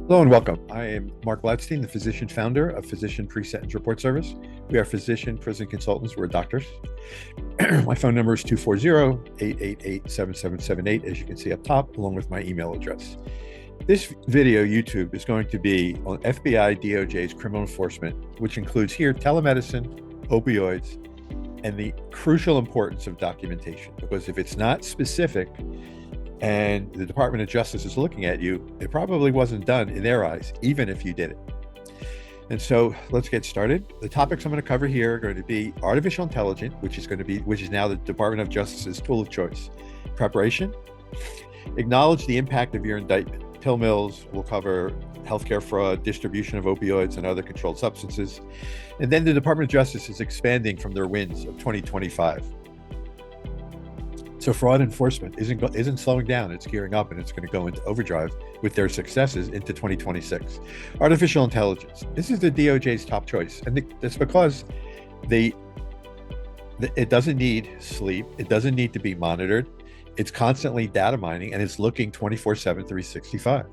Hello and welcome. I am Marc Blatstein, the physician founder of Physician Pre-Sentence Report Service. We are physician prison consultants. We're doctors. My phone number is 240-888-7778, as you can see up top, along with my email address. This video, YouTube, is going to be on FBI DOJ's criminal enforcement, which includes here telemedicine, opioids, and the crucial importance of documentation. Because if it's not specific, and the Department of Justice is looking at you, it probably wasn't done in their eyes, even if you did it. And so let's get started. The topics I'm going to cover here are going to be artificial intelligence, which is now the Department of Justice's tool of choice. Preparation, acknowledge the impact of your indictment. Pill mills will cover healthcare fraud, distribution of opioids and other controlled substances. And then the Department of Justice is expanding from their wins of 2025. So fraud enforcement isn't slowing down. It's gearing up, and it's going to go into overdrive with their successes into 2026. Artificial intelligence. This is the DOJ's top choice, and it's because it doesn't need sleep. It doesn't need to be monitored. It's constantly data mining, and it's looking 24/7, 365.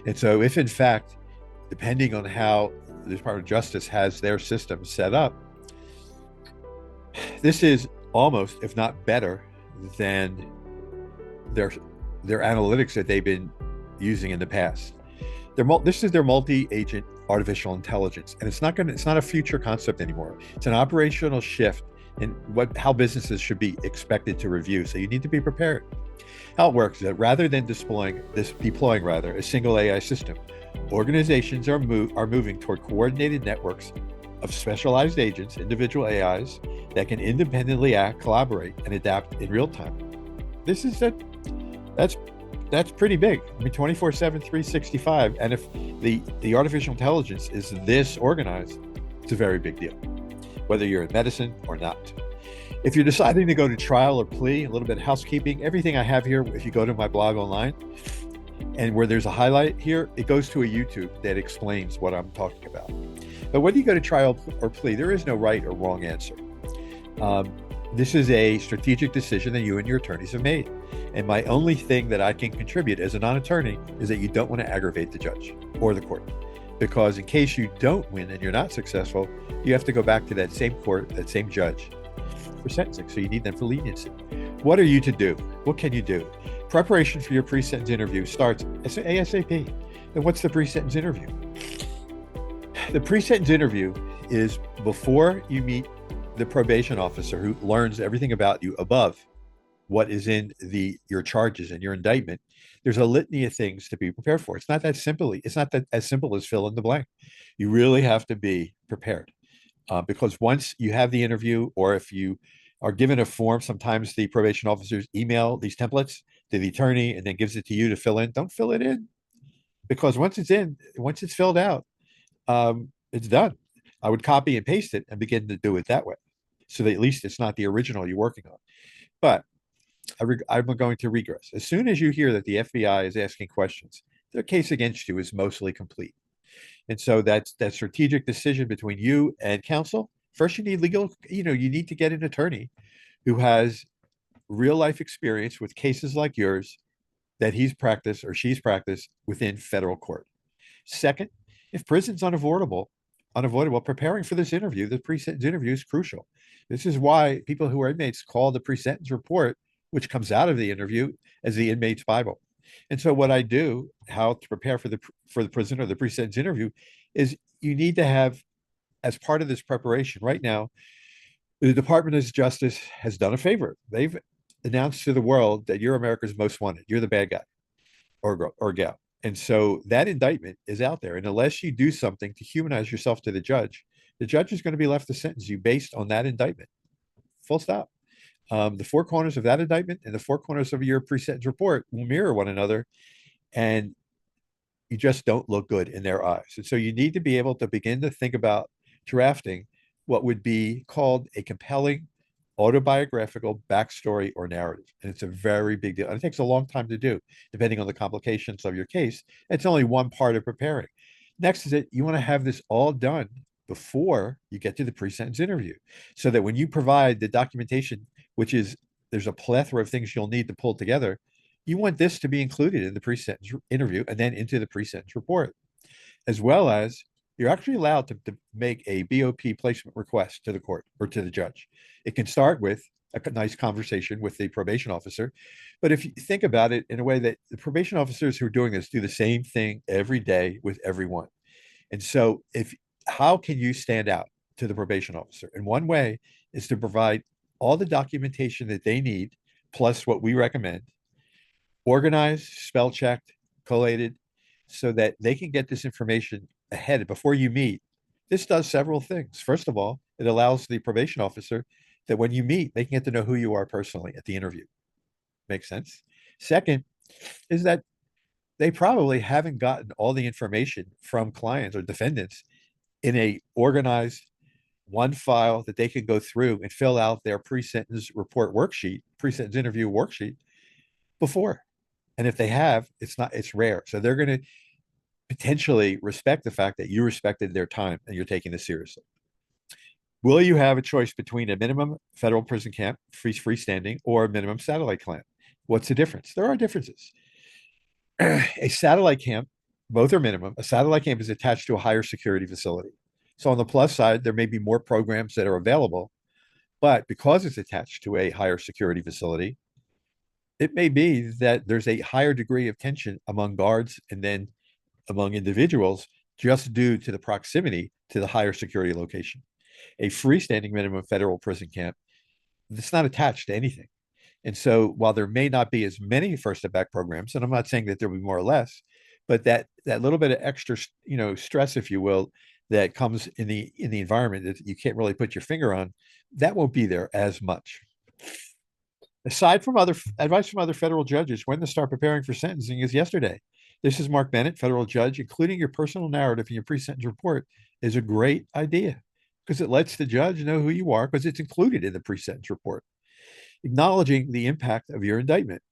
And so if, in fact, depending on how the Department of Justice has their system set up, this is almost, if not better, than their analytics that they've been using in the past. This is their multi-agent artificial intelligence, and it's not a future concept anymore. It's an operational shift in how businesses should be expected to review. So you need to be prepared. How it works is that rather than deploying a single AI system, organizations are moving toward coordinated networks of specialized agents, individual AIs that can independently act, collaborate, and adapt in real time. That's pretty big. I mean, 24/7, 365. And if the artificial intelligence is this organized, it's a very big deal, whether you're in medicine or not. If you're deciding to go to trial or plea, a little bit of housekeeping, everything I have here, if you go to my blog online, and where there's a highlight here, it goes to a YouTube that explains what I'm talking about. But whether you go to trial or plea, there is no right or wrong answer. This is a strategic decision that you and your attorneys have made. And my only thing that I can contribute as a non-attorney is that you don't want to aggravate the judge or the court. Because in case you don't win and you're not successful, you have to go back to that same court, that same judge for sentencing. So you need them for leniency. What are you to do? What can you do? Preparation for your pre-sentence interview starts ASAP. And what's the pre-sentence interview? The pre-sentence interview is before you meet the probation officer who learns everything about you above what is in your charges and your indictment. There's a litany of things to be prepared for. It's not that as simple as fill in the blank. You really have to be prepared because once you have the interview, or if you are given a form, sometimes the probation officers email these templates to the attorney and then gives it to you to fill in. Don't fill it in, because once it's filled out, it's done. I would copy and paste it and begin to do it that way, so that at least it's not the original you're working on. But I'm going to regress. As soon as you hear that the FBI is asking questions, their case against you is mostly complete. And so that's that strategic decision between you and counsel. First, you need to get an attorney who has real life experience with cases like yours that he's practiced or she's practiced within federal court. Second, if prison's unavoidable, preparing for this interview, the pre-sentence interview, is crucial. This is why people who are inmates call the pre-sentence report, which comes out of the interview, as the inmate's Bible. And so what I do, how to prepare for the prisoner, the pre-sentence interview, is you need to have, as part of this preparation right now, the Department of Justice has done a favor. They've announced to the world that you're America's most wanted. You're the bad guy or girl or gal. And so that indictment is out there. And unless you do something to humanize yourself to the judge is going to be left to sentence you based on that indictment. Full stop. The four corners of that indictment and the four corners of your pre-sentence report will mirror one another, and you just don't look good in their eyes. And so you need to be able to begin to think about drafting what would be called a compelling autobiographical backstory or narrative. And it's a very big deal. And it takes a long time to do, depending on the complications of your case. It's only one part of preparing. Next is that you want to have this all done before you get to the pre-sentence interview, so that when you provide the documentation, there's a plethora of things you'll need to pull together, you want this to be included in the pre-sentence interview and then into the pre-sentence report. as well as you're actually allowed to make a BOP placement request to the court or to the judge. It can start with a nice conversation with the probation officer. But if you think about it in a way that the probation officers who are doing this do the same thing every day with everyone. And so if how can you stand out to the probation officer? And one way is to provide all the documentation that they need, plus what we recommend, organized, spell checked, collated, so that they can get this information ahead before you meet. This does several things. First of all, it allows the probation officer that when you meet, they can get to know who you are personally at the interview. Makes sense. Second is that they probably haven't gotten all the information from clients or defendants in a organized one file that they can go through and fill out their pre-sentence report worksheet, pre-sentence interview worksheet before. And if they have, it's rare. So they're going to potentially respect the fact that you respected their time and you're taking this seriously. Will you have a choice between a minimum federal prison camp, freestanding, or a minimum satellite camp? What's the difference? There are differences. A satellite camp, both are minimum. A satellite camp is attached to a higher security facility. So on the plus side, there may be more programs that are available, but because it's attached to a higher security facility, it may be that there's a higher degree of tension among guards and then among individuals just due to the proximity to the higher security location. A freestanding minimum federal prison camp, it's not attached to anything. And so while there may not be as many first step back programs, and I'm not saying that there'll be more or less, but that little bit of extra, stress, if you will, that comes in the environment that you can't really put your finger on, that won't be there as much. Aside from other advice from other federal judges, when to start preparing for sentencing is yesterday. This is Mark Bennett, federal judge. Including your personal narrative in your pre-sentence report is a great idea because it lets the judge know who you are because it's included in the pre-sentence report. Acknowledging the impact of your indictment.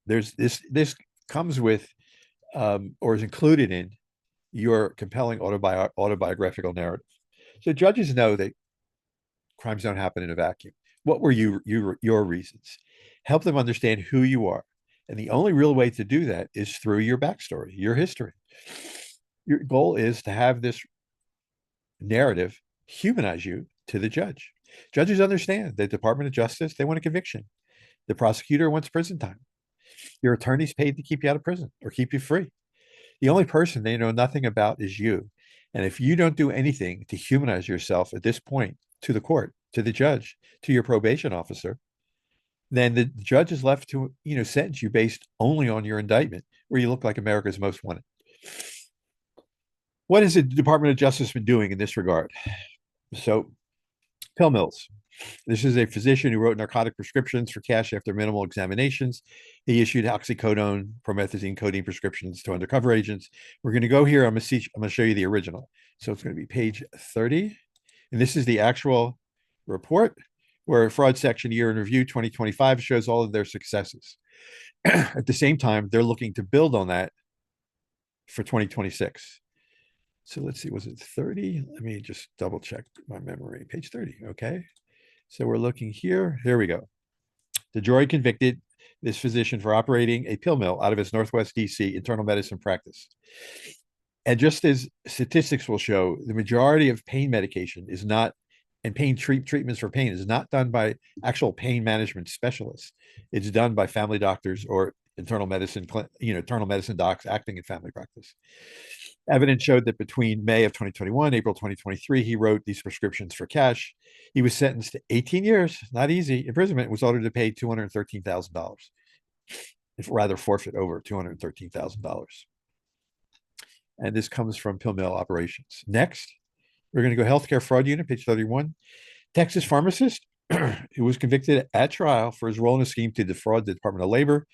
There's this comes with or is included in your compelling autobiographical narrative. So judges know that crimes don't happen in a vacuum. What were your reasons? Help them understand who you are. And the only real way to do that is through your backstory, your history. Your goal is to have this narrative humanize you to the judge. Judges understand the Department of Justice, they want a conviction. The prosecutor wants prison time. Your attorney's paid to keep you out of prison or keep you free. The only person they know nothing about is you. And if you don't do anything to humanize yourself at this point to the court, to the judge, to your probation officer, then the judge is left to, sentence you based only on your indictment, where you look like America's most wanted. What has the Department of Justice been doing in this regard? So, pill mills. This is a physician who wrote narcotic prescriptions for cash after minimal examinations. He issued oxycodone, promethazine, codeine prescriptions to undercover agents. We're going to go here. I'm going to show you the original. So it's going to be page 30. And this is the actual report where fraud section year in review 2025 shows all of their successes. At the same time, they're looking to build on that for 2026. So let's see, was it 30? Let me just double check my memory. Page 30, okay. So we're looking here. Here we go. The jury convicted this physician for operating a pill mill out of his Northwest DC internal medicine practice. And just as statistics will show, the majority of pain medication is not, and pain treatments for pain is not done by actual pain management specialists. It's done by family doctors or internal medicine docs acting in family practice. Evidence showed that between May of 2021, April 2023, he wrote these prescriptions for cash. He was sentenced to 18 years, not easy, imprisonment, was ordered to pay $213,000, rather forfeit over $213,000. And this comes from pill mill operations. Next, we're going to go healthcare fraud unit, page 31. Texas pharmacist who was convicted at trial for his role in a scheme to defraud the Department of Labor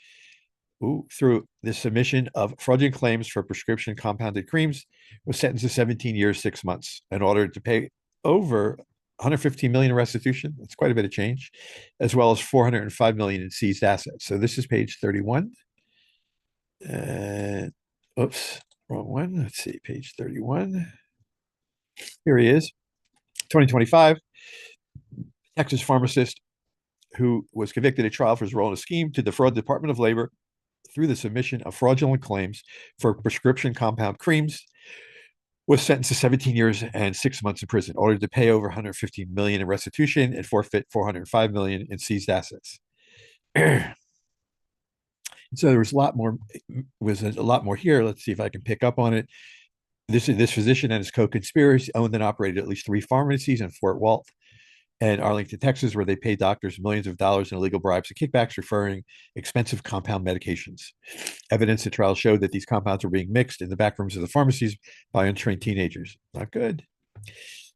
through the submission of fraudulent claims for prescription compounded creams, was sentenced to 17 years, 6 months, and ordered to pay over 115 million in restitution. That's quite a bit of change, as well as 405 million in seized assets. So this is page 31. Oops, wrong one. Let's see, page 31. Here he is, 2025. Texas pharmacist who was convicted at trial for his role in a scheme to defraud the Department of Labor through the submission of fraudulent claims for prescription compound creams, was sentenced to 17 years and 6 months in prison, ordered to pay over 115 million in restitution and forfeit 405 million in seized assets. So there was a lot more. Was a lot more here. Let's see if I can pick up on it. This physician and his co-conspirators owned and operated at least 3 pharmacies in Fort Worth and Arlington, Texas, where they paid doctors millions of dollars in illegal bribes and kickbacks, referring expensive compound medications. Evidence at trial showed that these compounds were being mixed in the back rooms of the pharmacies by untrained teenagers. Not good.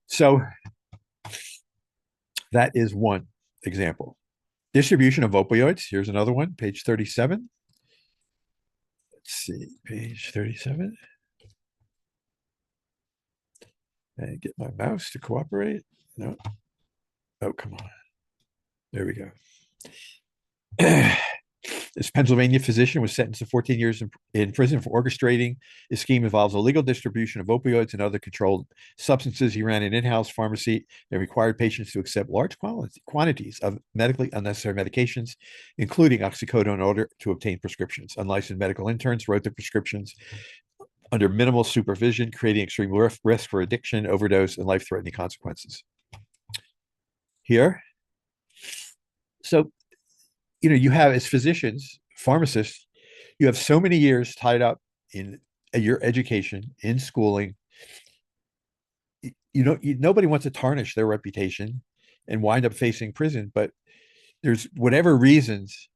So that is one example. Distribution of opioids. Here's another one, page 37. Let's see, page 37. And get my mouse to cooperate. No. Oh, come on. There we go. This Pennsylvania physician was sentenced to 14 years in prison for orchestrating. His scheme involves illegal distribution of opioids and other controlled substances. He ran an in-house pharmacy that required patients to accept large quantities of medically unnecessary medications, including oxycodone, in order to obtain prescriptions. Unlicensed medical interns wrote the prescriptions under minimal supervision, creating extreme risk for addiction, overdose, and life-threatening consequences. Here, so you have, as physicians, pharmacists, you have so many years tied up in your education, in schooling. Nobody wants to tarnish their reputation and wind up facing prison, but there's whatever reasons,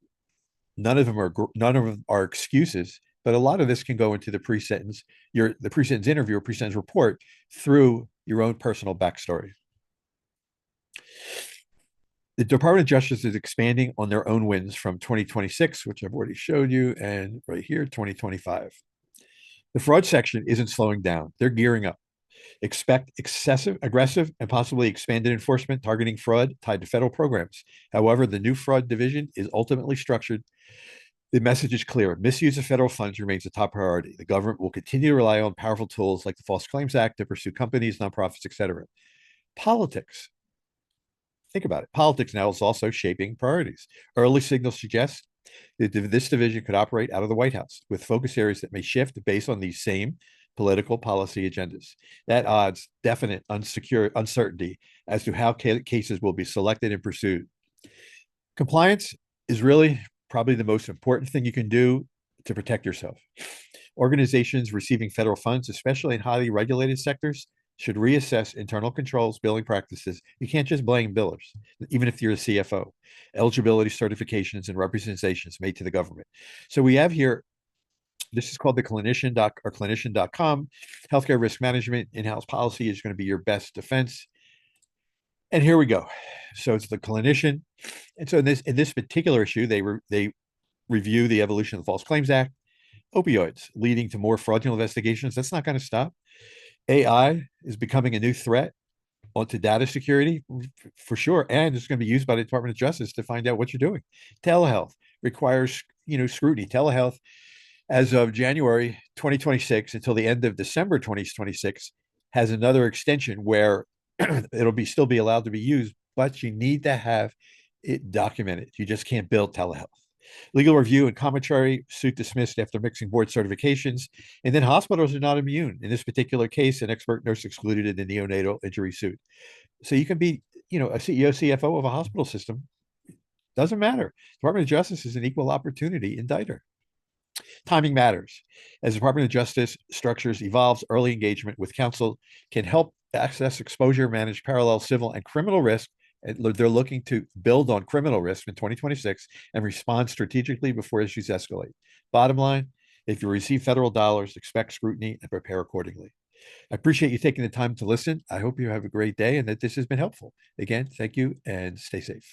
none of them are excuses, but a lot of this can go into the pre-sentence interview or pre-sentence report through your own personal backstory. The Department of Justice is expanding on their own wins from 2026, which I've already showed you, and right here, 2025. The fraud section isn't slowing down. They're gearing up. Expect excessive, aggressive, and possibly expanded enforcement targeting fraud tied to federal programs. However, the new fraud division is ultimately structured. The message is clear. Misuse of federal funds remains a top priority. The government will continue to rely on powerful tools like the False Claims Act to pursue companies, nonprofits, etc. Politics. Think about it. Politics now is also shaping priorities. Early signals suggest that this division could operate out of the White House with focus areas that may shift based on these same political policy agendas. That adds definite uncertainty as to how cases will be selected and pursued. Compliance is really probably the most important thing you can do to protect yourself. Organizations receiving federal funds, especially in highly regulated sectors, should reassess internal controls, billing practices. You can't just blame billers, even if you're a CFO. Eligibility certifications and representations made to the government. So we have here, this is called the clinician.com. Healthcare risk management, in-house policy is going to be your best defense. And here we go. So it's the clinician. And so in this particular issue, they review the evolution of the False Claims Act, opioids leading to more fraudulent investigations. That's not going to stop. AI is becoming a new threat onto data security for sure, and it's going to be used by the Department of Justice to find out what you're doing. Telehealth requires scrutiny. Telehealth, as of January 2026 until the end of December 2026, has another extension where it'll still be allowed to be used, but you need to have it documented. You just can't build telehealth. Legal review and commentary, suit dismissed after mixing board certifications. And then hospitals are not immune. In this particular case, an expert nurse excluded in the neonatal injury suit. So you can be, a CEO, CFO of a hospital system. Doesn't matter. Department of Justice is an equal opportunity indicter. Timing matters. As the Department of Justice structures evolves, early engagement with counsel can help access exposure, manage parallel civil and criminal risk. They're looking to build on criminal risk in 2026 and respond strategically before issues escalate. Bottom line, if you receive federal dollars, expect scrutiny and prepare accordingly. I appreciate you taking the time to listen. I hope you have a great day and that this has been helpful. Again, thank you and stay safe.